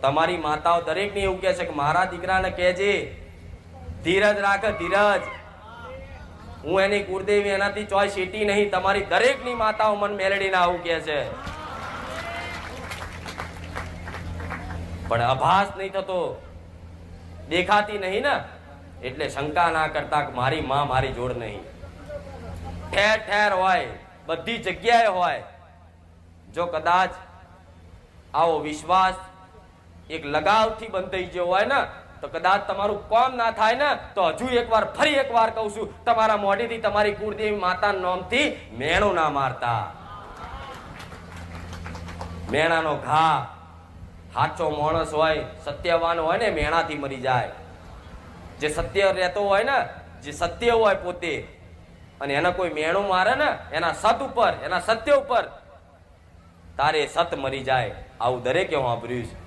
તમારી માતાઓ દરેકને એવું કહે છે કે મારા દીકરાને કહેજે ધીરજ રાખ, ધીરજ. હું એની કુળદેવી એનાથી ચોય શેટી નહીં. તમારી દરેકની માતાઓ મન મેલડીને આવું કહે છે, પણ અભાસ નહીં થતો, દેખાતી નહીં ને, એટલે શંકા ના કરતા કે મારી માં મારી જોડ નહીં. ઠેર ઠેર હોય, બધી જગ્યાએ હોય. જો કદાચ આવો વિશ્વાસ એક લગાવથી બંધાઈ ગયો હોય ને, તો કદાચ તમારું કામ ના થાય ને, તો હજુ એકવાર ફરી એકવાર કહું છું, તમારા મોઢેથી તમારી કુળદેવી માતાના નામથી મેણું ના મારતા. મેણાનો ઘા, સાચો માણસ હોય, સત્યવાન હોય ને, મેણાથી મરી જાય. જે સત્ય રહેતો હોય ને, જે સત્ય હોય પોતે, અને એને કોઈ મેણું મારે ને, એના સત ઉપર, એના સત્ય ઉપર, તારે સત મરી જાય. આવું દરેકે સાંભળ્યું છે.